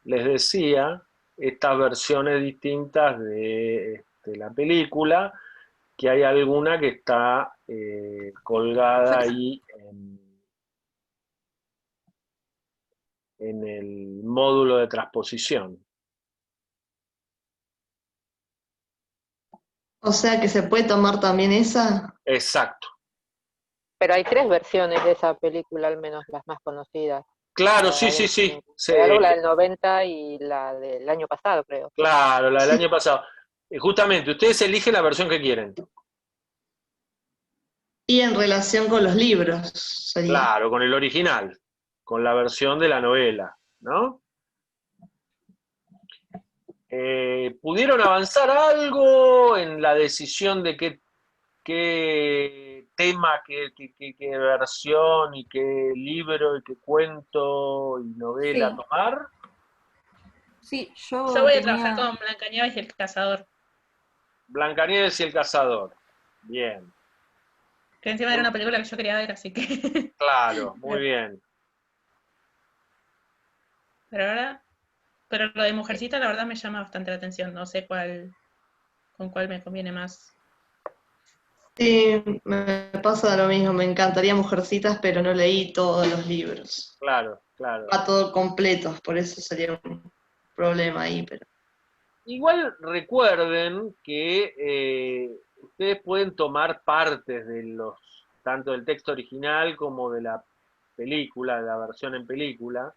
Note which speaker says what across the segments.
Speaker 1: les decía, estas versiones distintas de la película, que hay alguna que está
Speaker 2: Yo
Speaker 1: colgada
Speaker 2: les-
Speaker 1: ahí en el módulo de transposición.
Speaker 3: O sea que se puede tomar también esa.
Speaker 1: Exacto.
Speaker 2: Pero hay tres versiones de esa película, al menos las más conocidas.
Speaker 1: Claro, sí,
Speaker 2: Hay,
Speaker 1: sí, sí.
Speaker 2: hay algo, la del 90 y la del año pasado, creo.
Speaker 1: Claro, la del
Speaker 3: Sí.
Speaker 1: año pasado. Justamente, ustedes eligen la versión que quieren.
Speaker 3: Y en relación con los libros sería.
Speaker 1: Claro, con el original, con la versión de la novela, ¿no? ¿Pudieron avanzar algo en la decisión de qué tema, qué versión y qué libro y qué cuento y novela
Speaker 4: Sí,
Speaker 1: tomar?
Speaker 4: sí,
Speaker 5: Yo
Speaker 4: yo
Speaker 5: voy a trabajar
Speaker 4: tenía,
Speaker 5: con Blancanieves y el cazador,
Speaker 1: Blancanieves y el cazador. Bien,
Speaker 5: que encima era una película que yo quería ver, así que...
Speaker 1: claro, muy bien.
Speaker 5: Pero ahora, pero lo de Mujercita la verdad me llama bastante la atención, no sé con cuál me conviene más.
Speaker 3: Sí, me pasa lo mismo, me encantaría Mujercitas, pero no leí todos los libros.
Speaker 1: Claro, claro.
Speaker 3: Va todo completo, por eso sería un problema ahí, pero.
Speaker 1: Igual recuerden que ustedes pueden tomar partes de tanto del texto original como de la película, de la versión en película.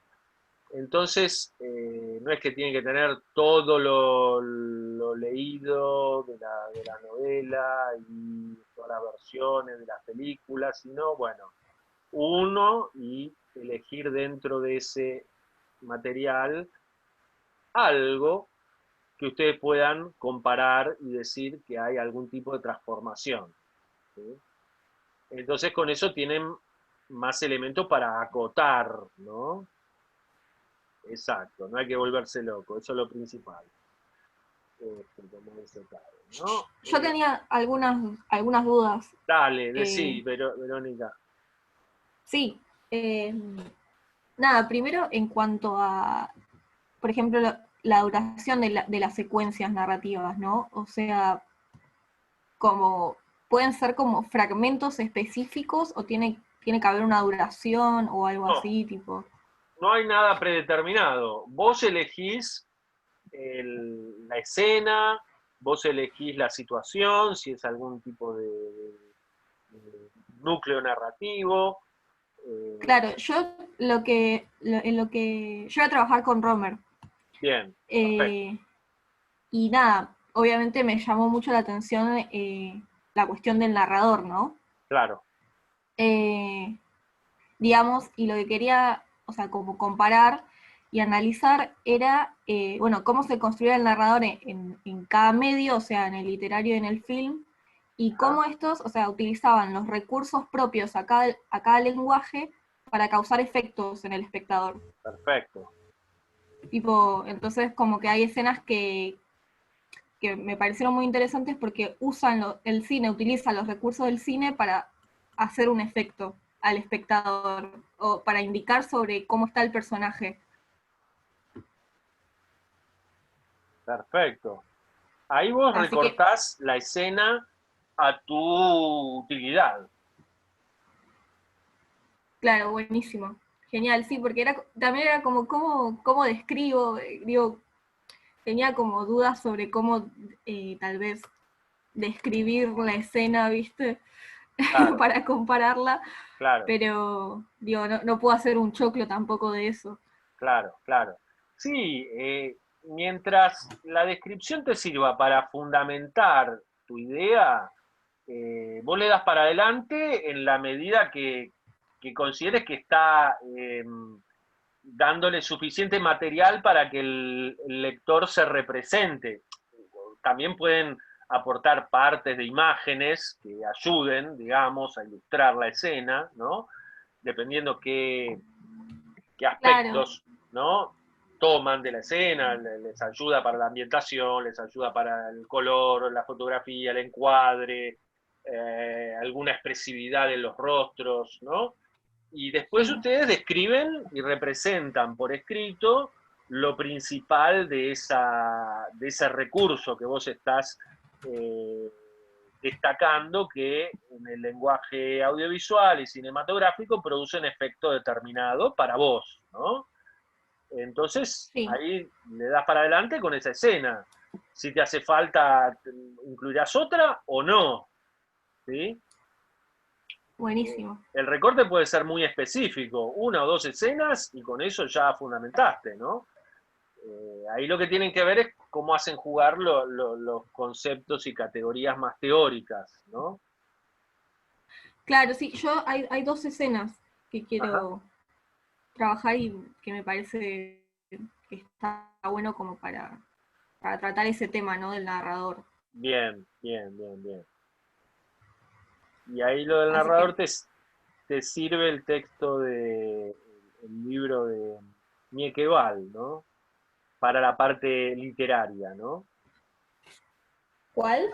Speaker 1: Entonces, no es que tienen que tener todo lo leído de la novela y todas las versiones de las películas, sino, bueno, uno y elegir dentro de ese material algo que ustedes puedan comparar y decir que hay algún tipo de transformación. ¿Sí? Entonces con eso tienen más elementos para acotar, ¿no? Exacto, no hay que volverse loco, eso es lo principal. Como dice Caro, ¿no?
Speaker 4: yo tenía algunas dudas.
Speaker 1: Dale,
Speaker 4: Eh,
Speaker 1: decí, Verónica.
Speaker 4: sí, eh, nada, primero en cuanto a, por ejemplo, la duración de las secuencias narrativas, ¿no? O sea, como pueden ser como fragmentos específicos o tiene que haber una duración o algo
Speaker 1: No,
Speaker 4: así, tipo.
Speaker 1: no hay nada predeterminado. Vos elegís la escena, vos elegís la situación, si es algún tipo de núcleo narrativo. eh,
Speaker 4: Claro, yo en lo que yo voy a trabajar con Romer.
Speaker 1: Bien, perfecto,
Speaker 4: eh, y nada, obviamente me llamó mucho la atención la cuestión del narrador, ¿no?
Speaker 1: claro.
Speaker 4: Eh, digamos, y lo que quería, o sea, como comparar y analizar era, bueno, cómo se construía el narrador en cada medio, o sea, en el literario y en el film, y
Speaker 1: Ajá,
Speaker 4: cómo estos, o sea, utilizaban los recursos propios a cada lenguaje para causar efectos en el espectador.
Speaker 1: perfecto.
Speaker 4: Tipo, entonces como que hay escenas que me parecieron muy interesantes porque el cine utiliza los recursos del cine para hacer un efecto al espectador o para indicar sobre cómo está el personaje.
Speaker 1: Perfecto. Ahí vos
Speaker 4: Así que,
Speaker 1: recortás la escena a tu utilidad.
Speaker 4: claro, buenísimo. Genial, sí, porque también era como cómo describo, digo, tenía como dudas sobre cómo tal vez describir la escena, ¿viste?
Speaker 1: Claro,
Speaker 4: Para compararla,
Speaker 1: claro,
Speaker 4: pero digo, no puedo hacer un choclo tampoco de eso.
Speaker 1: claro, claro. Sí, mientras la descripción te sirva para fundamentar tu idea, vos le das para adelante en la medida que consideres que está dándole suficiente material para que el lector se represente. También pueden aportar partes de imágenes que ayuden, digamos, a ilustrar la escena, ¿no? Dependiendo qué
Speaker 4: Claro,
Speaker 1: aspectos, ¿no? Toman de la escena, les ayuda para la ambientación, les ayuda para el color, la fotografía, el encuadre, alguna expresividad en los rostros, ¿no? Y después
Speaker 4: sí.
Speaker 1: ustedes describen y representan por escrito lo principal de ese recurso que vos estás destacando, que en el lenguaje audiovisual y cinematográfico produce un efecto determinado para vos, ¿no? Entonces,
Speaker 4: Sí.
Speaker 1: ahí le das para adelante con esa escena. Si te hace falta, ¿incluirás otra o no? ¿Sí?
Speaker 4: Buenísimo.
Speaker 1: El recorte puede ser muy específico, 1 o 2 escenas y con eso ya fundamentaste, ¿no? Ahí lo que tienen que ver es cómo hacen jugar los conceptos y categorías más teóricas, ¿no?
Speaker 4: Claro, sí, hay 2 escenas que quiero
Speaker 1: Ajá.
Speaker 4: trabajar y que me parece que está bueno como para tratar ese tema, ¿no? Del narrador.
Speaker 1: Bien, bien, bien, bien. Y ahí lo del
Speaker 4: Así que,
Speaker 1: narrador te sirve el texto el libro de Miekeval, ¿no? Para la parte literaria, ¿no?
Speaker 4: ¿cuál?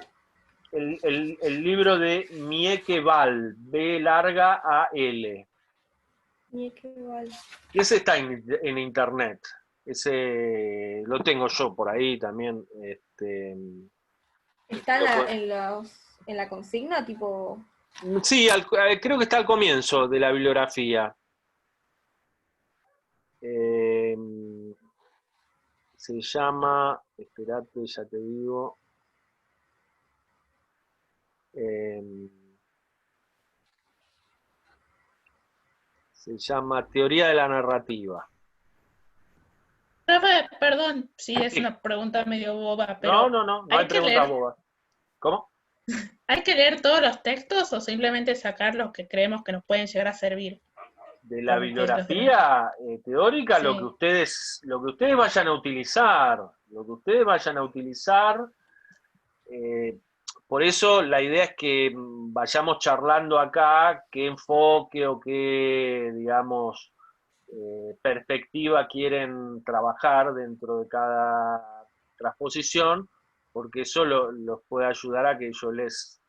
Speaker 1: El libro de Miekeval, B larga A L.
Speaker 4: Igual.
Speaker 1: Y ese está en internet. Ese lo tengo yo por ahí también.
Speaker 4: ¿Está
Speaker 1: Lo puedo-
Speaker 4: en la consigna, tipo?
Speaker 1: sí, creo que está al comienzo de la bibliografía. Eh, Se llama, esperate, ya te digo. eh, Se llama Teoría de la Narrativa.
Speaker 5: Profe, perdón, sí, es
Speaker 1: Sí.
Speaker 5: una pregunta medio boba,
Speaker 1: No,
Speaker 5: pero
Speaker 1: no, no, no hay preguntas bobas. ¿Cómo?
Speaker 5: ¿hay que leer todos los textos o simplemente sacar los que creemos que nos pueden llegar a servir?
Speaker 1: De la
Speaker 5: Porque los demás.
Speaker 1: bibliografía teórica,
Speaker 5: Sí.
Speaker 1: lo que ustedes vayan a utilizar, lo que ustedes vayan a utilizar. eh, por eso la idea es que vayamos charlando acá qué enfoque o qué, digamos, perspectiva quieren trabajar dentro de cada transposición, porque eso los puede ayudar a que yo les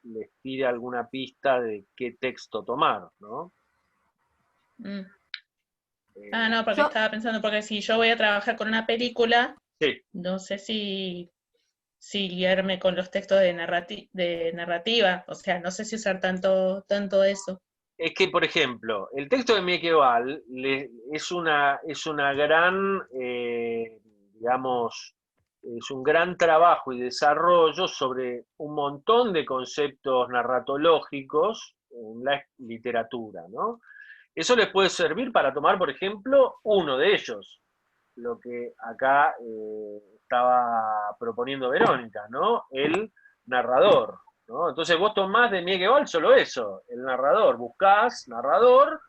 Speaker 1: tire alguna pista de qué texto tomar, ¿no?
Speaker 5: Mm. Ah,
Speaker 1: Eh,
Speaker 5: no, porque
Speaker 4: Yo,
Speaker 5: estaba pensando, porque si yo voy a trabajar con una película,
Speaker 1: sí,
Speaker 5: no sé si guiarme con los textos de narrativa, o sea, no sé si usar tanto eso.
Speaker 1: es que, por ejemplo, el texto de Miekeval es una gran, digamos, es un gran trabajo y desarrollo sobre un montón de conceptos narratológicos en la literatura, ¿no? Eso les puede servir para tomar, por ejemplo, uno de ellos, lo que acá estaba proponiendo Verónica, ¿no? El narrador, ¿no? Entonces vos tomás de Miekeval solo eso, el narrador, buscás narrador,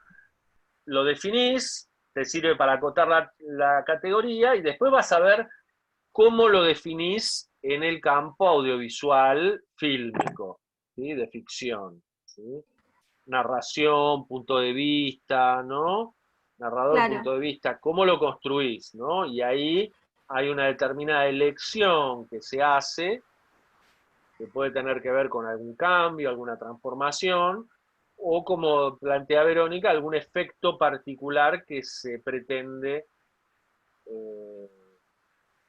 Speaker 1: lo definís, te sirve para acotar la categoría y después vas a ver cómo lo definís en el campo audiovisual fílmico, ¿sí? De ficción, ¿sí? Narración, punto de vista, ¿no? Narrador,
Speaker 4: claro,
Speaker 1: punto de vista, ¿cómo lo construís, ¿no? Y ahí hay una determinada elección que se hace, que puede tener que ver con algún cambio, alguna transformación, o como plantea Verónica, algún efecto particular que se pretende eh,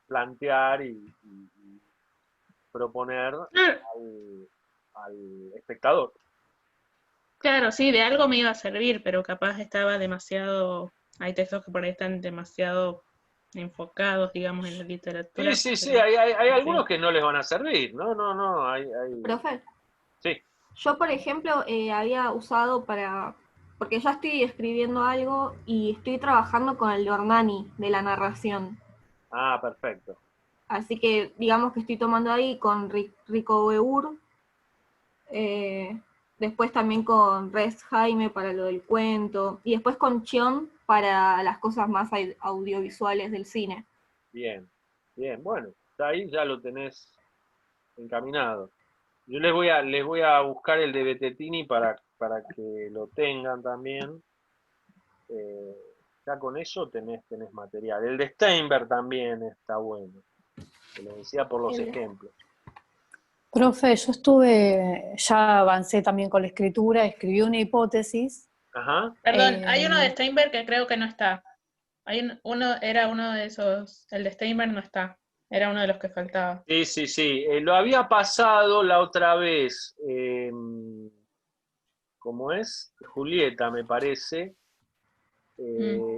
Speaker 1: plantear y proponer al espectador.
Speaker 5: Claro, sí, de algo me iba a servir, pero capaz estaba demasiado, hay textos que por ahí están demasiado enfocados, digamos, en la
Speaker 1: Sí,
Speaker 5: literatura,
Speaker 1: sí, sí,
Speaker 5: pero
Speaker 1: hay
Speaker 5: no
Speaker 1: algunos
Speaker 5: sé.
Speaker 1: que no les van a servir. No, no, no,
Speaker 4: profe.
Speaker 1: sí,
Speaker 4: Yo, por ejemplo, había usado porque ya estoy escribiendo algo y estoy trabajando con el de Ornani, de la narración.
Speaker 1: ah, perfecto.
Speaker 4: Así que digamos que estoy tomando ahí con Rico Beur, después también con Res Jaime para lo del cuento, y después con Chion para las cosas más audiovisuales del cine.
Speaker 1: Bien, bien, bueno, ahí ya lo tenés encaminado. Yo les voy a buscar el de Bettini para que lo tengan también. Eh, ya con eso tenés material. El de Steinberg también está bueno. Te lo decía por los
Speaker 4: El-
Speaker 1: ejemplos.
Speaker 6: Profe, yo ya avancé también con la escritura, escribí una hipótesis.
Speaker 1: Ajá,
Speaker 5: Perdón,
Speaker 6: eh,
Speaker 5: hay uno de Steinberg que creo que no está. Era uno de esos, el de Steinberg no está, era uno de los que faltaba.
Speaker 1: Sí, sí, sí. Lo había pasado la otra vez, ¿cómo es? Julieta, me parece,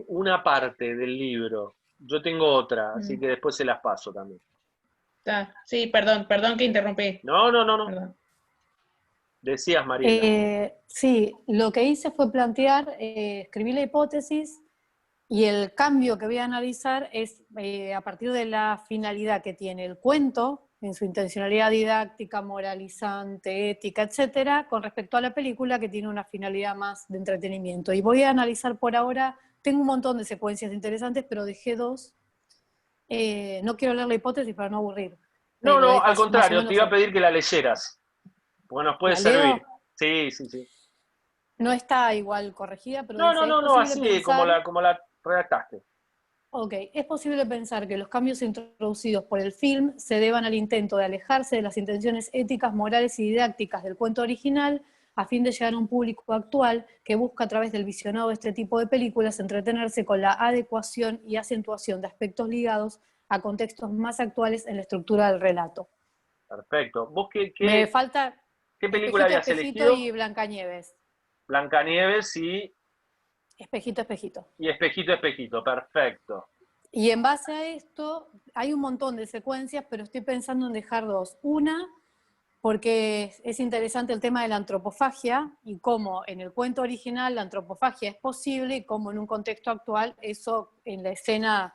Speaker 1: una parte del libro. Yo tengo otra, así que después se las paso también.
Speaker 5: Sí, perdón que interrumpí.
Speaker 1: No, no, no, no.
Speaker 5: Perdón.
Speaker 1: Decías, Mariela.
Speaker 6: Sí, lo que hice fue plantear, escribí la hipótesis y el cambio que voy a analizar es a partir de la finalidad que tiene el cuento en su intencionalidad didáctica, moralizante, ética, etcétera, con respecto a la película que tiene una finalidad más de entretenimiento. Y voy a analizar por ahora, tengo un montón de secuencias interesantes, pero dejé 2. No quiero leer la hipótesis para no aburrir.
Speaker 1: No,
Speaker 6: Pero
Speaker 1: no,
Speaker 6: es
Speaker 1: al
Speaker 6: más o
Speaker 1: contrario, te
Speaker 6: menos
Speaker 1: iba a pedir que la leyeras, porque nos puede
Speaker 6: ¿la leo?
Speaker 1: servir. Sí, sí, sí.
Speaker 6: No está igual corregida, pero
Speaker 1: No, no,
Speaker 6: dice, es
Speaker 1: no, no,
Speaker 6: posible
Speaker 1: así como
Speaker 6: pensar...
Speaker 1: la redactaste.
Speaker 6: Ok, es posible pensar que los cambios introducidos por el film se deban al intento de alejarse de las intenciones éticas, morales y didácticas del cuento original a fin de llegar a un público actual que busca a través del visionado de este tipo de películas entretenerse con la adecuación y acentuación de aspectos ligados a contextos más actuales en la estructura del relato.
Speaker 1: Perfecto. ¿Vos
Speaker 6: Me falta
Speaker 1: qué película
Speaker 6: Espejito,
Speaker 1: habías
Speaker 6: Espejito
Speaker 1: elegido?
Speaker 6: y Blancanieves.
Speaker 1: Blancanieves
Speaker 6: Espejito, Espejito.
Speaker 1: y Espejito, Espejito. Perfecto.
Speaker 6: Y en base a esto, hay un montón de secuencias, pero estoy pensando en dejar 2. Una, porque es interesante el tema de la antropofagia y cómo en el cuento original la antropofagia es posible y cómo en un contexto actual eso en la escena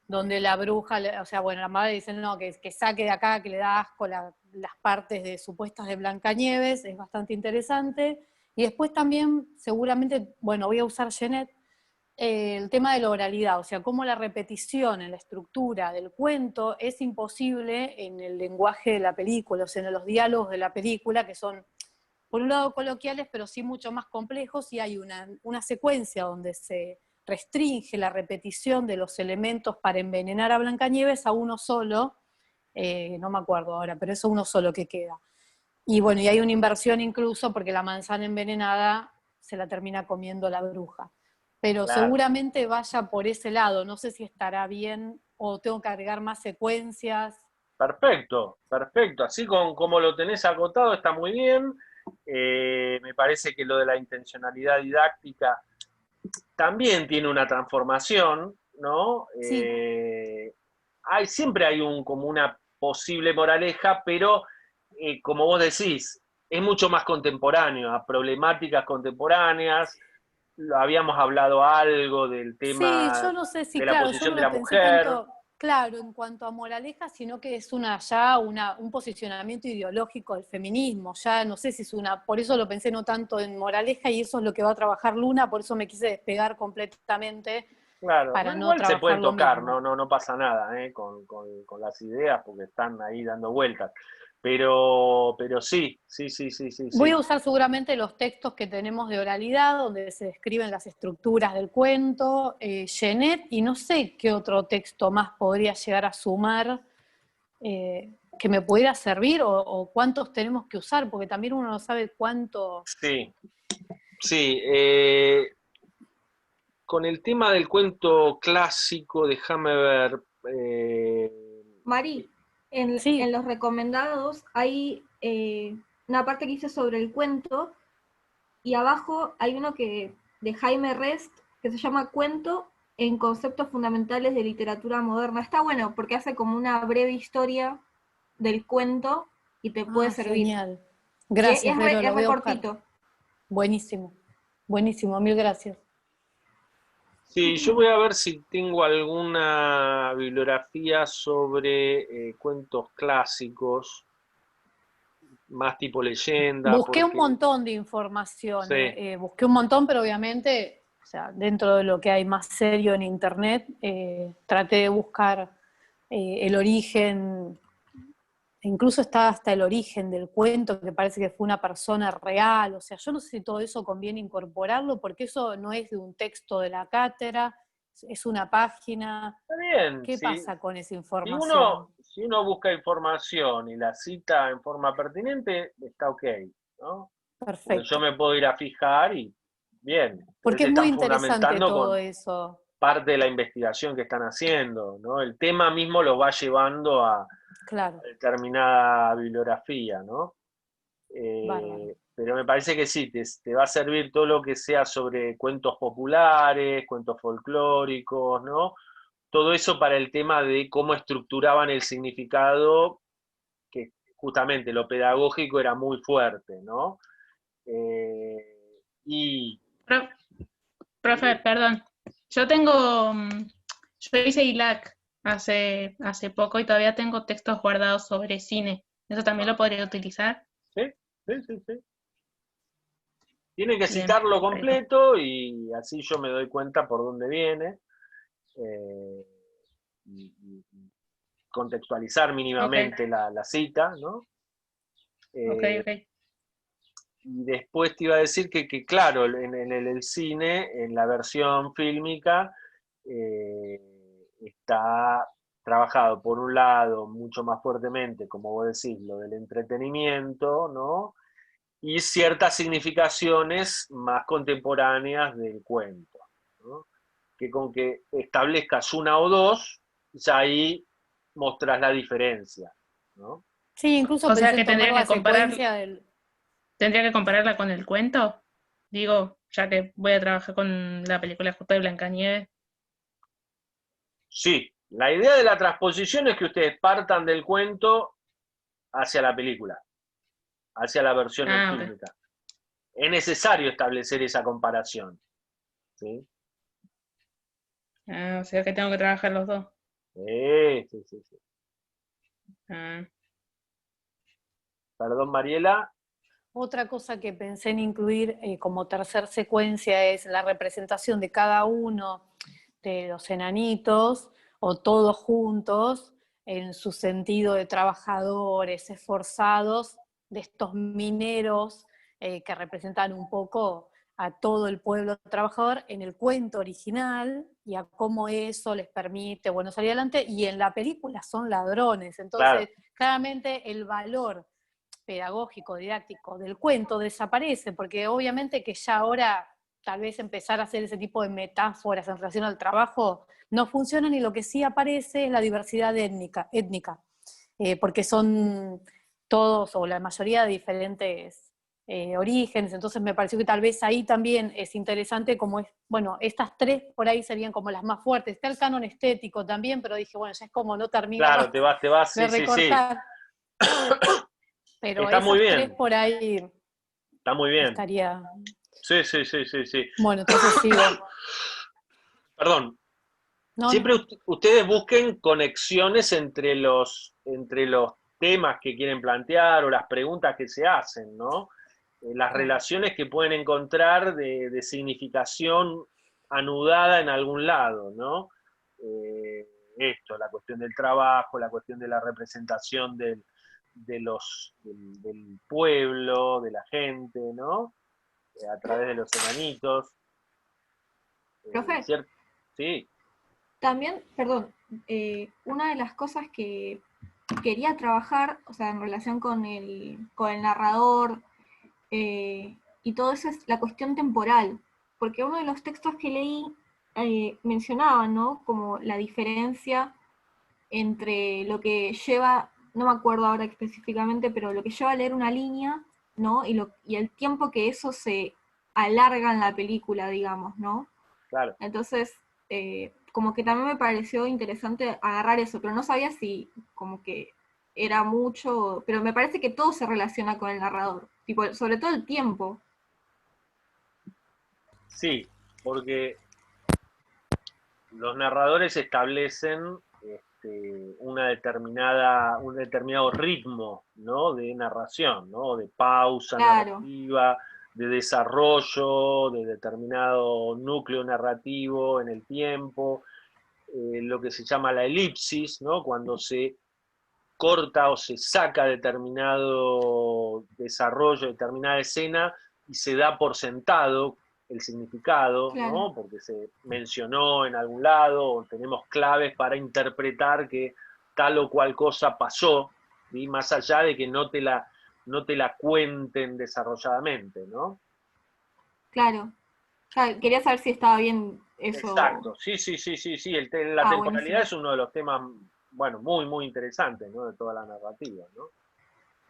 Speaker 6: donde la bruja, o sea, bueno, la madre dice no, que saque de acá, que le da asco las partes de supuestas de Blancanieves, es bastante interesante. Y después también, seguramente, bueno, voy a usar Jeanette, el tema de la oralidad, o sea, cómo la repetición en la estructura del cuento es imposible en el lenguaje de la película, o sea, en los diálogos de la película, que son, por un lado, coloquiales, pero sí mucho más complejos, y hay una secuencia donde se restringe la repetición de los elementos para envenenar a Blancanieves a uno solo, no me acuerdo ahora, pero eso uno solo que queda. Y bueno, y hay una inversión incluso porque la manzana envenenada se la termina comiendo la bruja. Pero
Speaker 1: Claro.
Speaker 6: seguramente vaya por ese lado, no sé si estará bien o tengo que agregar más secuencias.
Speaker 1: Perfecto, perfecto. Así como lo tenés acotado está muy bien. Me parece que lo de la intencionalidad didáctica también tiene una transformación, ¿no?
Speaker 6: Sí,
Speaker 1: Siempre hay como una posible moraleja, pero como vos decís, es mucho más contemporáneo, a problemáticas contemporáneas. Habíamos hablado algo del
Speaker 6: sí,
Speaker 1: tema
Speaker 6: yo no sé si,
Speaker 1: de la
Speaker 6: claro, yo
Speaker 1: posición
Speaker 6: no
Speaker 1: de
Speaker 6: lo
Speaker 1: la
Speaker 6: pensé
Speaker 1: mujer.
Speaker 6: tanto, claro, en cuanto a moraleja, sino que es un posicionamiento ideológico del feminismo, ya no sé si es por eso lo pensé no tanto en moraleja y eso es lo que va a trabajar Luna, por eso me quise despegar completamente
Speaker 1: Claro,
Speaker 6: para
Speaker 1: no,
Speaker 6: no
Speaker 1: igual se
Speaker 6: trabajar
Speaker 1: pueden
Speaker 6: lo
Speaker 1: tocar,
Speaker 6: mismo.
Speaker 1: no pasa nada con las ideas porque están ahí dando vueltas. Pero sí, sí, sí, sí, sí,
Speaker 6: Voy
Speaker 1: sí.
Speaker 6: a usar seguramente los textos que tenemos de oralidad, donde se describen las estructuras del cuento, Jeanette, y no sé qué otro texto más podría llegar a sumar que me pudiera servir o cuántos tenemos que usar, porque también uno no sabe cuánto...
Speaker 1: Sí, sí. Con el tema del cuento clásico, déjame ver.
Speaker 4: Mari, en
Speaker 6: Sí,
Speaker 4: los recomendados hay una parte que hice sobre el cuento y abajo hay uno de Jaime Rest que se llama Cuento en conceptos fundamentales de literatura moderna. Está bueno porque hace como una breve historia del cuento y te puede servir.
Speaker 6: genial.
Speaker 4: Y
Speaker 6: Gracias, Vero,
Speaker 4: es
Speaker 6: lo
Speaker 4: re
Speaker 6: voy a buscar.
Speaker 4: cortito.
Speaker 6: Buenísimo, buenísimo, mil gracias.
Speaker 1: Sí, yo voy a ver si tengo alguna bibliografía sobre cuentos clásicos, más tipo leyenda,
Speaker 6: Busqué un
Speaker 1: porque
Speaker 6: montón de información,
Speaker 1: sí,
Speaker 6: busqué un montón, pero obviamente, o sea, dentro de lo que hay más serio en internet, traté de buscar el origen, incluso está hasta el origen del cuento, que parece que fue una persona real, o sea, yo no sé si todo eso conviene incorporarlo, porque eso no es de un texto de la cátedra, es una página.
Speaker 1: está bien.
Speaker 6: ¿Qué pasa con esa
Speaker 1: Si
Speaker 6: información?
Speaker 1: uno busca información y la cita en forma pertinente, está ok, ¿no? Porque yo
Speaker 6: Perfecto.
Speaker 1: me puedo ir a fijar y bien, ustedes
Speaker 6: Porque es muy
Speaker 1: están
Speaker 6: interesante
Speaker 1: fundamentando
Speaker 6: todo
Speaker 1: con...
Speaker 6: eso.
Speaker 1: parte de la investigación que están haciendo, ¿no? El tema mismo los va llevando a
Speaker 6: Claro,
Speaker 1: determinada bibliografía, ¿no?
Speaker 6: bárbaro.
Speaker 1: Pero me parece que sí, te va a servir todo lo que sea sobre cuentos populares, cuentos folclóricos, ¿no? Todo eso para el tema de cómo estructuraban el significado, que justamente lo pedagógico era muy fuerte, ¿no? Y
Speaker 5: Pro- Profe, perdón. Yo tengo, yo hice ILAC hace poco y todavía tengo textos guardados sobre cine. ¿Eso también lo podría utilizar?
Speaker 1: sí, sí, sí, sí. Tiene que
Speaker 5: Bien,
Speaker 1: citarlo
Speaker 5: perfecto.
Speaker 1: completo y así yo me doy cuenta por dónde viene. eh, y contextualizar
Speaker 5: Ok,
Speaker 1: mínimamente la cita, ¿no?
Speaker 5: ok,
Speaker 1: Eh,
Speaker 5: ok.
Speaker 1: y después te iba a decir que claro, en el cine, en la versión fílmica, está trabajado por un lado mucho más fuertemente, como vos decís, lo del entretenimiento, ¿no? Y ciertas significaciones más contemporáneas del cuento, ¿no? Que con que establezcas una o dos, ya ahí mostrás la diferencia, ¿no?
Speaker 6: Sí, incluso
Speaker 5: O sea
Speaker 6: pensé
Speaker 5: que
Speaker 6: en tomar la secuencia del...
Speaker 5: tendría que compararla con el cuento. Digo, ya que voy a trabajar con la película justo de Blancanieves.
Speaker 1: Sí, la idea de la transposición es que ustedes partan del cuento hacia la película, hacia la versión en
Speaker 5: Ah, ok.
Speaker 1: fílmica. Es necesario establecer esa comparación, ¿sí?
Speaker 5: Ah, o sea que tengo que trabajar los dos.
Speaker 1: Sí, sí, sí.
Speaker 5: Ah,
Speaker 1: Perdón, Mariela.
Speaker 6: Otra cosa que pensé en incluir como tercer secuencia es la representación de cada uno de los enanitos, o todos juntos, en su sentido de trabajadores, esforzados, de estos mineros que representan un poco a todo el pueblo trabajador en el cuento original y a cómo eso les permite, bueno, salir adelante, y en la película son ladrones.
Speaker 1: Claro,
Speaker 6: Entonces, claramente el valor pedagógico, didáctico del cuento desaparece, porque obviamente que ya ahora tal vez empezar a hacer ese tipo de metáforas en relación al trabajo no funcionan, y lo que sí aparece es la diversidad étnica, porque son todos o la mayoría de diferentes orígenes. Entonces me pareció que tal vez ahí también es interesante, como es, bueno, estas tres por ahí serían como las más fuertes. Está el canon estético también, pero dije, bueno, ya es como no terminarlo
Speaker 1: claro, te vas,
Speaker 6: de
Speaker 1: sí, sí, sí.
Speaker 6: recortar, pero
Speaker 1: Está muy
Speaker 6: esas tres
Speaker 1: bien,
Speaker 6: por ahí
Speaker 1: está muy bien.
Speaker 6: estaría.
Speaker 1: Sí, sí, sí, sí, sí.
Speaker 6: Bueno, entonces sigo.
Speaker 1: Perdón,
Speaker 6: No, no.
Speaker 1: siempre ustedes busquen conexiones entre los temas que quieren plantear o las preguntas que se hacen, ¿no? Las
Speaker 6: Claro.
Speaker 1: relaciones que pueden encontrar de significación anudada en algún lado, ¿no? Esto, la cuestión del trabajo, la cuestión de la representación del pueblo, de la gente, ¿no? A través de los enanitos,
Speaker 4: Profe,
Speaker 1: ¿cierto? Sí,
Speaker 4: también, perdón, una de las cosas que quería trabajar, o sea, en relación con el narrador y todo eso es la cuestión temporal, porque uno de los textos que leí mencionaba, ¿no? Como la diferencia entre lo que lleva, no me acuerdo ahora específicamente, pero lo que lleva a leer una línea, ¿no? Y el tiempo que eso se alarga en la película, digamos, ¿no?
Speaker 1: claro.
Speaker 4: Entonces, como que también me pareció interesante agarrar eso, pero no sabía si como que era mucho, pero me parece que todo se relaciona con el narrador, tipo, sobre todo el tiempo.
Speaker 1: Sí, porque los narradores establecen un determinado ritmo, ¿no? De narración, ¿no? De pausa
Speaker 4: Claro,
Speaker 1: narrativa, de desarrollo, de determinado núcleo narrativo en el tiempo, lo que se llama la elipsis, ¿no? Cuando se corta o se saca determinado desarrollo, determinada escena y se da por sentado el significado,
Speaker 4: claro,
Speaker 1: ¿no? Porque se mencionó en algún lado o tenemos claves para interpretar que tal o cual cosa pasó, ¿sí? Más allá de que no te la cuenten desarrolladamente, ¿no?
Speaker 4: claro. sea, quería saber si estaba bien eso.
Speaker 1: Exacto, sí. La temporalidad
Speaker 4: buenísimo.
Speaker 1: es uno de los temas, bueno, muy, muy interesantes, ¿no? De toda la narrativa, ¿no?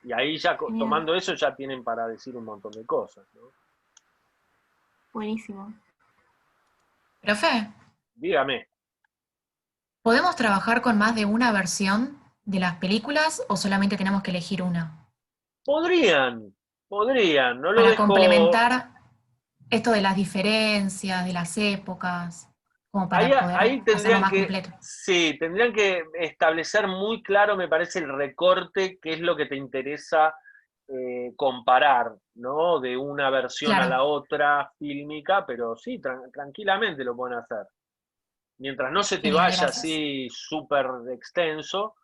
Speaker 1: Y ahí ya
Speaker 4: Genial.
Speaker 1: tomando eso ya tienen para decir un montón de cosas, ¿no?
Speaker 4: Buenísimo.
Speaker 7: Profe,
Speaker 1: Dígame.
Speaker 7: ¿podemos trabajar con más de una versión de las películas o solamente tenemos que elegir una?
Speaker 1: Podrían, no lo
Speaker 7: Para
Speaker 1: dejo.
Speaker 7: complementar esto de las diferencias, de las épocas, como para poder
Speaker 1: Ahí
Speaker 7: hacerlo
Speaker 1: tendrían
Speaker 7: más
Speaker 1: que,
Speaker 7: completo.
Speaker 1: sí, tendrían que establecer muy claro, me parece, el recorte, qué es lo que te interesa comparar, ¿no? De una versión a
Speaker 7: Claro.
Speaker 1: la otra fílmica, pero sí, tranquilamente lo pueden hacer. Mientras no se te
Speaker 7: Genial,
Speaker 1: vaya
Speaker 7: gracias.
Speaker 1: así súper extenso,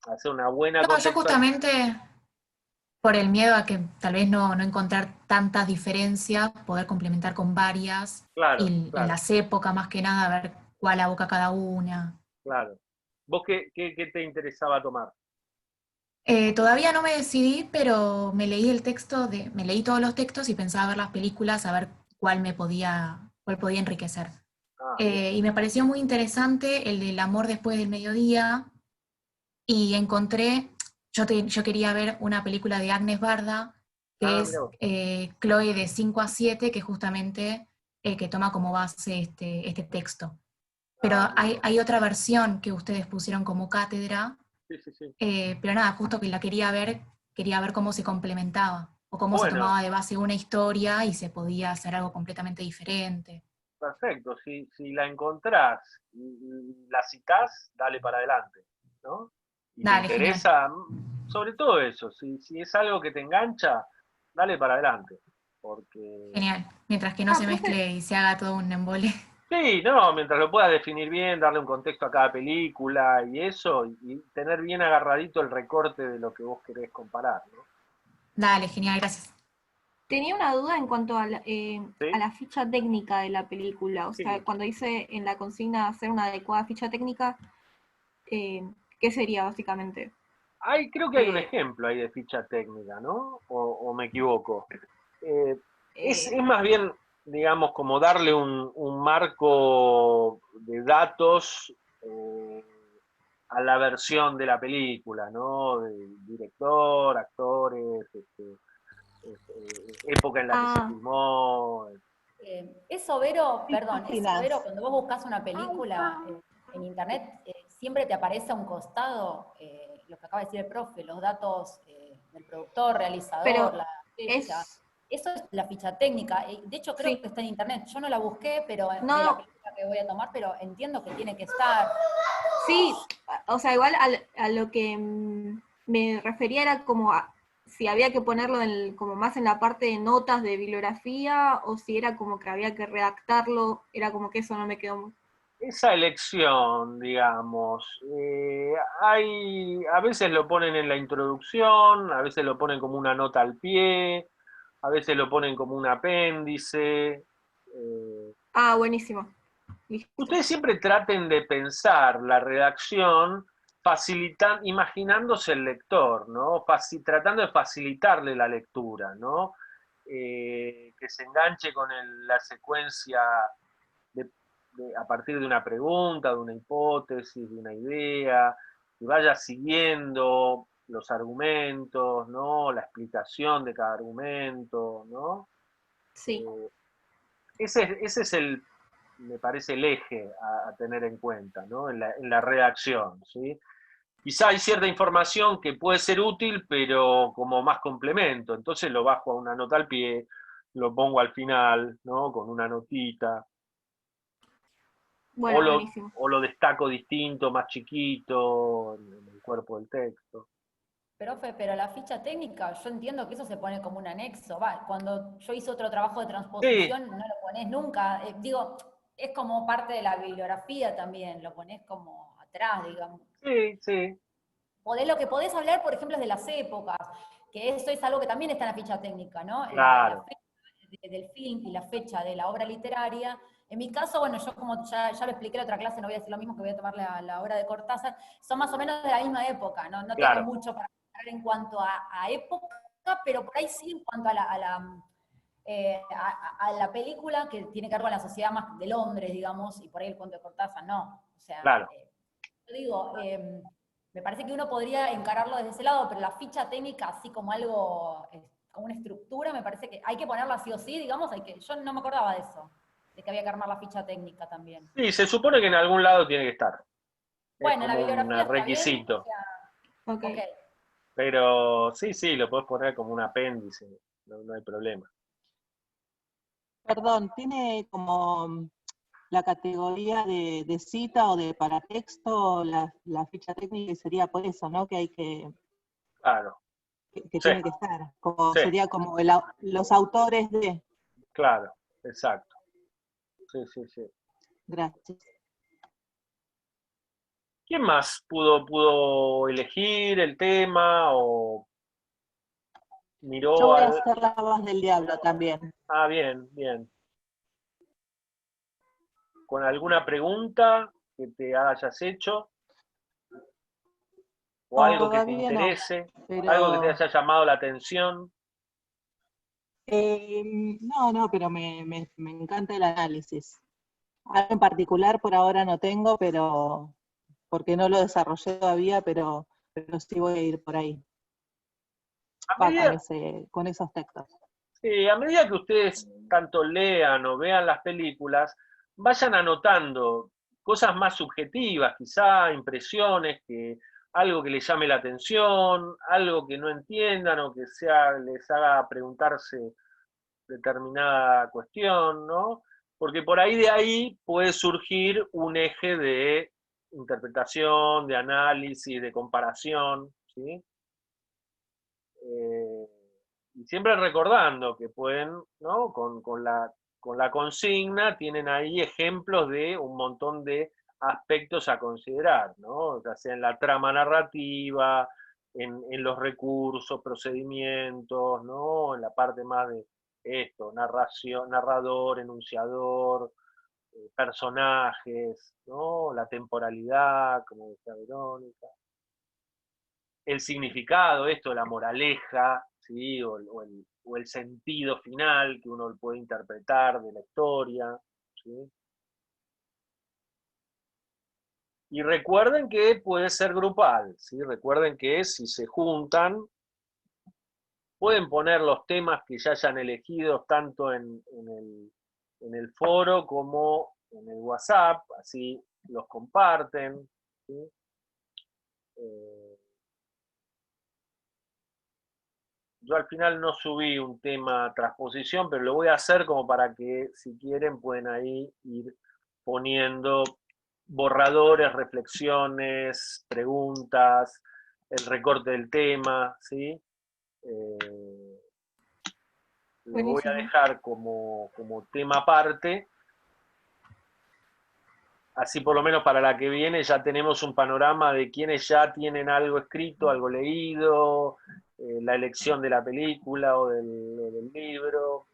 Speaker 1: hacer una buena
Speaker 7: No, yo
Speaker 1: contextualización.
Speaker 7: justamente por el miedo a que tal vez no encontrar tantas diferencias, poder complementar con varias
Speaker 1: Claro,
Speaker 7: y las épocas más que nada, ver cuál aboca cada una.
Speaker 1: claro. ¿Vos qué te interesaba tomar?
Speaker 7: Todavía no me decidí, pero me leí todos los textos y pensaba ver las películas, a ver cuál podía enriquecer.
Speaker 1: Ah, bien.
Speaker 7: Y me pareció muy interesante el del amor después del mediodía, y encontré, yo quería ver una película de Agnes Barda, que
Speaker 1: Mirá
Speaker 7: es
Speaker 1: vos.
Speaker 7: Chloe de 5 a 7, que justamente que toma como base este texto. Pero
Speaker 1: Mirá vos.
Speaker 7: hay otra versión que ustedes pusieron como cátedra,
Speaker 1: Sí.
Speaker 7: pero nada, justo que la quería ver cómo se complementaba, o cómo se
Speaker 1: Bueno,
Speaker 7: tomaba de base una historia y se podía hacer algo completamente diferente.
Speaker 1: perfecto. Si la encontrás y la citás, dale para adelante, ¿no? Y te
Speaker 7: Dale, genial,
Speaker 1: interesa, sobre todo eso, si es algo que te engancha, dale para adelante. Porque,
Speaker 7: genial. Mientras que no se
Speaker 4: Profe,
Speaker 7: mezcle y se haga todo un embole.
Speaker 1: sí, no, mientras lo puedas definir bien, darle un contexto a cada película y eso, y tener bien agarradito el recorte de lo que vos querés comparar, ¿no?
Speaker 7: Dale, genial, gracias.
Speaker 4: tenía una duda en cuanto a
Speaker 1: ¿Sí?
Speaker 4: la ficha técnica de la película. O sea,
Speaker 1: Sí.
Speaker 4: cuando dice en la consigna hacer una adecuada ficha técnica, eh, ¿qué sería básicamente?
Speaker 1: Creo que hay un
Speaker 4: Eh,
Speaker 1: ejemplo ahí de ficha técnica, ¿no? O me equivoco. Eh, es
Speaker 4: eh,
Speaker 1: más bien, digamos, como darle un marco de datos a la versión de la película, ¿no? Del director, actores, época en la que se
Speaker 4: ah,
Speaker 1: filmó.
Speaker 8: Eso, Vero, perdón, eso,
Speaker 2: Páginas.
Speaker 8: Vero, cuando vos buscas una película en internet, siempre te aparece a un costado lo que acaba de decir el profe, los datos del productor, realizador,
Speaker 4: pero
Speaker 8: la fecha.
Speaker 4: es,
Speaker 8: Eso es la ficha técnica. De hecho, creo
Speaker 4: sí,
Speaker 8: que está en internet. Yo no la busqué, pero de la
Speaker 4: no,
Speaker 8: película que voy a tomar, pero entiendo que tiene que estar.
Speaker 4: sí, o sea, igual a lo que me refería era como si había que ponerlo como más en la parte de notas de bibliografía o si era como que había que redactarlo, era como que eso no me quedó.
Speaker 1: Esa elección, digamos, a veces lo ponen en la introducción, a veces lo ponen como una nota al pie, a veces lo ponen como un apéndice.
Speaker 4: Ah, buenísimo. Listo.
Speaker 1: Ustedes siempre traten de pensar la redacción imaginándose el lector, ¿no? Tratando de facilitarle la lectura, ¿no? Que se enganche con la secuencia de- a partir de una pregunta, de una hipótesis, de una idea, que vaya siguiendo los argumentos, ¿no? La explicación de cada argumento, ¿no?
Speaker 4: Sí.
Speaker 1: Ese es me parece, el eje a tener en cuenta, ¿no? En la redacción, ¿sí? Quizá hay cierta información que puede ser útil, pero como más complemento, entonces lo bajo a una nota al pie, lo pongo al final, ¿no? Con una notita, o
Speaker 4: Bueno,
Speaker 1: lo,
Speaker 4: buenísimo.
Speaker 1: o lo destaco distinto, más chiquito, en el cuerpo del texto.
Speaker 8: Profe, pero la ficha técnica, yo entiendo que eso se pone como un anexo. Va, cuando yo hice otro trabajo de
Speaker 1: Sí,
Speaker 8: transposición, no lo pones nunca. Digo, es como parte de la bibliografía también, lo pones como atrás, digamos.
Speaker 1: sí,
Speaker 8: Lo que podés hablar, por ejemplo, es de las épocas, que eso es algo que también está en la ficha técnica, ¿no? La
Speaker 1: claro.
Speaker 8: fecha del film y la fecha de la obra literaria. En mi caso, bueno, yo como ya lo expliqué en otra clase, no voy a decir lo mismo que voy a tomar la obra de Cortázar, son más o menos de la misma época, ¿no? No tengo
Speaker 1: Claro.
Speaker 8: mucho para hablar en cuanto a época, pero por ahí sí en cuanto a a la película que tiene que ver con la sociedad más de Londres, digamos, y por ahí el cuento de Cortázar, no. O sea,
Speaker 1: Claro.
Speaker 8: yo digo, me parece que uno podría encararlo desde ese lado, pero la ficha técnica, así como algo, como una estructura, me parece que hay que ponerla sí o sí, digamos, yo no me acordaba de eso, de que había que armar la ficha técnica también.
Speaker 1: Sí, se supone que en algún lado tiene que estar.
Speaker 8: Bueno,
Speaker 1: Es
Speaker 8: la
Speaker 1: como
Speaker 8: bibliografía
Speaker 1: un
Speaker 8: está bien,
Speaker 1: requisito.
Speaker 8: o sea,
Speaker 4: Ok.
Speaker 8: ok.
Speaker 1: Pero sí, lo puedes poner como un apéndice, no hay problema.
Speaker 9: Perdón, ¿tiene como la categoría de cita o de paratexto la ficha técnica? Y sería por eso, ¿no? Que hay que
Speaker 1: Claro, sí,
Speaker 9: tiene que estar. Como,
Speaker 1: sí,
Speaker 9: sería como los autores de...
Speaker 1: claro, exacto. Sí.
Speaker 9: Gracias.
Speaker 1: ¿Quién más pudo elegir el tema o
Speaker 9: Yo
Speaker 1: miró
Speaker 9: voy a
Speaker 1: al...
Speaker 9: hacer la voz del diablo también.
Speaker 1: Ah, bien. ¿Con alguna pregunta que te hayas hecho? ¿O algo que te
Speaker 9: Todavía no,
Speaker 1: interese? ¿Algo que te
Speaker 9: pero...
Speaker 1: haya llamado la atención?
Speaker 9: No, pero me encanta el análisis. Algo en particular por ahora no tengo, pero porque no lo desarrollé todavía, pero sí voy a ir por ahí.
Speaker 1: A
Speaker 9: Va
Speaker 1: medida,
Speaker 9: con esos textos.
Speaker 1: sí, a medida que ustedes tanto lean o vean las películas, vayan anotando cosas más subjetivas, quizá impresiones, algo que les llame la atención, algo que no entiendan o que les haga preguntarse determinada cuestión, ¿no? Porque por ahí de ahí puede surgir un eje de interpretación, de análisis, de comparación, ¿sí? Y siempre recordando que pueden, ¿no? Con la consigna tienen ahí ejemplos de un montón de aspectos a considerar, ¿no? Ya sea en la trama narrativa, en los recursos, procedimientos, ¿no? En la parte más de esto, narración, narrador, enunciador, personajes, ¿no? La temporalidad, como decía Verónica, el significado, esto, la moraleja, ¿sí? o el sentido final que uno puede interpretar de la historia, ¿sí? Y recuerden que puede ser grupal, ¿sí? Recuerden que si se juntan, pueden poner los temas que ya hayan elegido tanto en el foro como en el WhatsApp, así los comparten, ¿sí? Yo al final no subí un tema transposición, pero lo voy a hacer como para que, si quieren, pueden ahí ir poniendo borradores, reflexiones, preguntas, el recorte del tema, ¿sí? Lo voy a
Speaker 4: Buenísimo.
Speaker 1: dejar como tema aparte, así por lo menos para la que viene ya tenemos un panorama de quienes ya tienen algo escrito, algo leído, la elección de la película o del libro,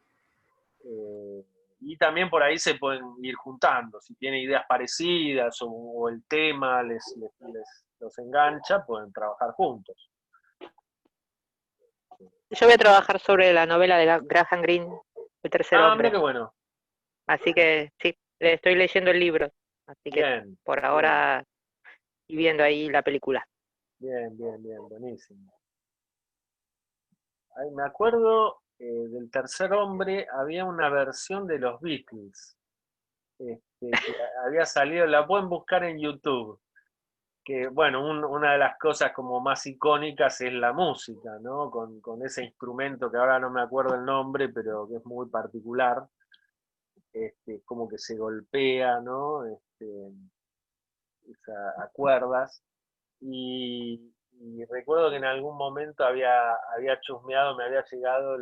Speaker 1: y también por ahí se pueden ir juntando, si tienen ideas parecidas o el tema los engancha, pueden trabajar juntos.
Speaker 2: Yo voy a trabajar sobre la novela de Graham Greene, El tercer
Speaker 1: Ah,
Speaker 2: hombre.
Speaker 1: mira qué bueno.
Speaker 2: Así que sí, estoy leyendo el libro. Así que
Speaker 1: Bien,
Speaker 2: por ahora y viendo ahí la película.
Speaker 1: bien, buenísimo. Ay, me acuerdo del tercer hombre, había una versión de los Beatles, que había salido, la pueden buscar en YouTube, que bueno, una de las cosas como más icónicas es la música, ¿no? Con ese instrumento que ahora no me acuerdo el nombre, pero que es muy particular, como que se golpea, ¿no? A cuerdas. Y recuerdo que en algún momento había chusmeado, me había llegado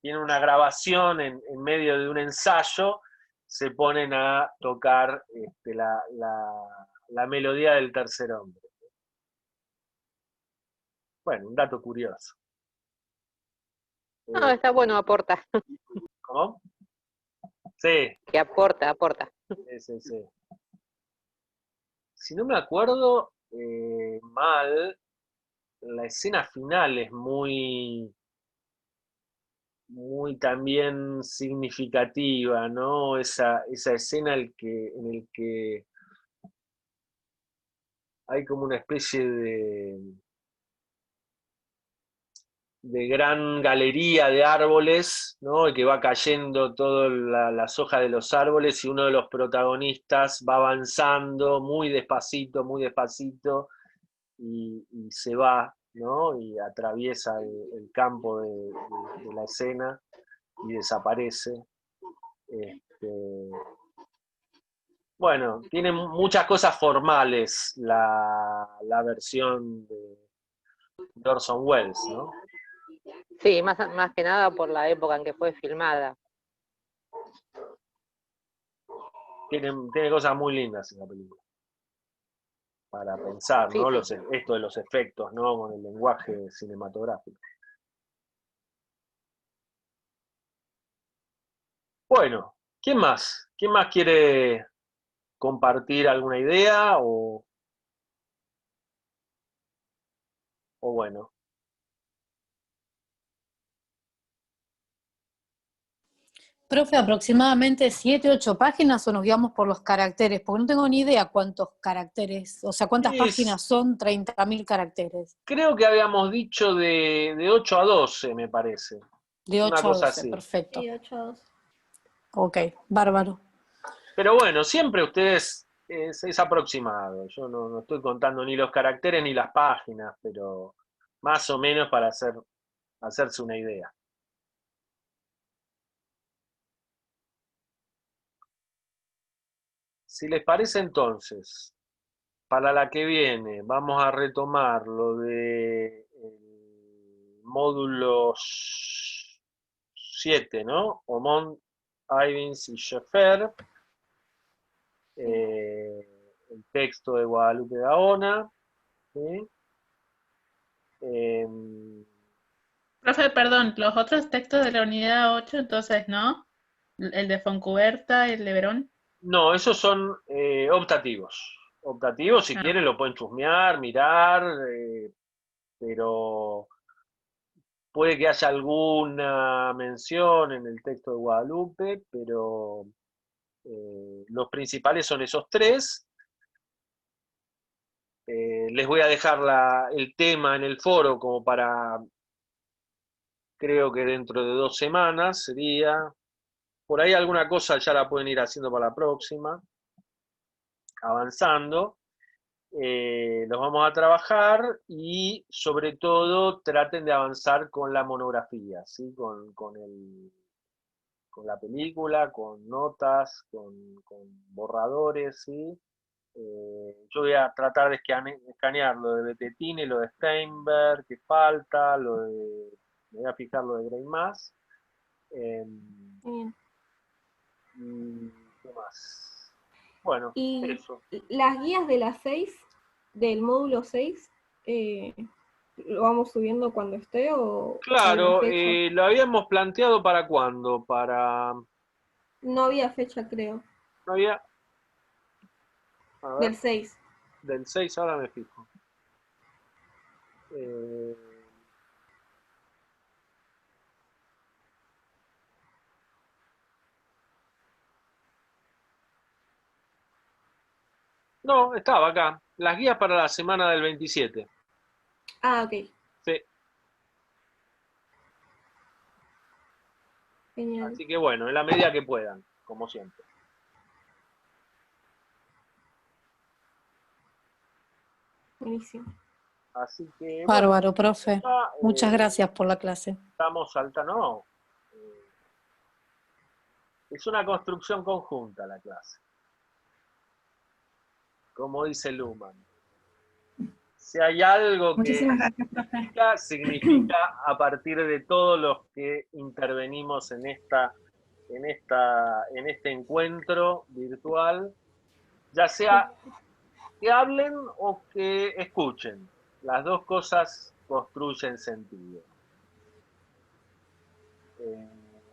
Speaker 1: tiene una grabación en medio de un ensayo, se ponen a tocar la melodía del tercer hombre. Bueno, un dato curioso.
Speaker 2: No, está bueno, aporta.
Speaker 1: ¿Cómo? Sí,
Speaker 2: Que aporta.
Speaker 1: sí. Si no me acuerdo mal, la escena final es muy muy también significativa, ¿no? Esa escena en el que hay como una especie de gran galería de árboles, ¿no? Y que va cayendo todas las hojas de los árboles y uno de los protagonistas va avanzando muy despacito y se va, ¿no? Y atraviesa el campo de la escena y desaparece. Bueno, tiene muchas cosas formales la versión de Orson Welles, ¿no?
Speaker 2: Sí, más que nada por la época en que fue filmada.
Speaker 1: Tiene cosas muy lindas en la película. Para pensar, ¿no?
Speaker 2: Sí.
Speaker 1: Esto de los efectos, ¿no? Con el lenguaje cinematográfico. Bueno, ¿quién más? ¿Quién más quiere compartir alguna idea o bueno?
Speaker 6: Profe, aproximadamente 7, 8 páginas o nos guiamos por los caracteres, porque no tengo ni idea cuántos caracteres, o sea, cuántas páginas son 30.000 caracteres.
Speaker 1: Creo que habíamos dicho de 8 a 12, me parece.
Speaker 6: De 8
Speaker 1: Una
Speaker 6: a
Speaker 1: cosa
Speaker 6: 12,
Speaker 1: así.
Speaker 6: perfecto.
Speaker 4: Sí, 8 a 2.
Speaker 6: Ok, bárbaro.
Speaker 1: Pero bueno, siempre ustedes es aproximado. Yo no estoy contando ni los caracteres ni las páginas, pero más o menos para hacerse una idea. Si les parece entonces, para la que viene vamos a retomar lo de el módulo 7, ¿no? Omont, Ivins y Schaeffer. El texto de Guadalupe Gaona. ¿Sí?
Speaker 5: Profe, perdón, los otros textos de la unidad 8, entonces, ¿no? El de Foncuberta, el de Verón.
Speaker 1: No, esos son optativos. Optativos, si quieren, lo pueden chusmear, mirar, pero puede que haya alguna mención en el texto de Guadalupe, pero los principales son esos tres. Les voy a dejar el tema en el foro como para, creo que dentro de 2 semanas sería. Por ahí alguna cosa ya la pueden ir haciendo para la próxima, avanzando. Los vamos a trabajar y sobre todo traten de avanzar con la monografía, ¿sí? con la película, con notas, con borradores, ¿sí? Yo voy a tratar de escanear lo de Bettini, lo de Steinberg, que falta, me voy a fijar lo de Gray más. ¿Qué más? Bueno,
Speaker 4: y
Speaker 1: eso.
Speaker 4: Las guías de las 6, del módulo 6, ¿lo vamos subiendo cuando esté o
Speaker 1: Claro,
Speaker 4: hay una fecha?
Speaker 1: lo habíamos planteado para cuándo,
Speaker 4: No había fecha, creo.
Speaker 1: ¿No había? A ver,
Speaker 4: Del 6.
Speaker 1: del 6 ahora me fijo. No, estaba acá. Las guías para la semana del 27.
Speaker 4: Ah, ok.
Speaker 1: Sí.
Speaker 4: Genial.
Speaker 1: Así que bueno, en la medida que puedan, como siempre.
Speaker 4: Buenísimo.
Speaker 1: Así que
Speaker 6: Bárbaro, profe.
Speaker 1: ya,
Speaker 6: Muchas gracias por la clase.
Speaker 1: Estamos saltando. No. Es una construcción conjunta la clase. Como dice Luhmann. Si hay algo
Speaker 5: Muchísimas
Speaker 1: que
Speaker 5: gracias, profe.
Speaker 1: significa a partir de todos los que intervenimos en este encuentro virtual, ya sea que hablen o que escuchen. Las dos cosas construyen sentido.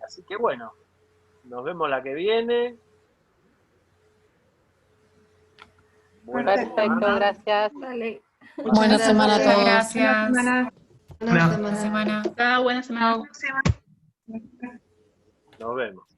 Speaker 1: Así que bueno, nos vemos la que viene.
Speaker 2: Perfecto, gracias.
Speaker 4: Dale.
Speaker 6: Buena semana a todos.
Speaker 7: Gracias.
Speaker 3: Buena semana.
Speaker 7: Buena semana.
Speaker 5: Buena semana.
Speaker 1: Nos vemos.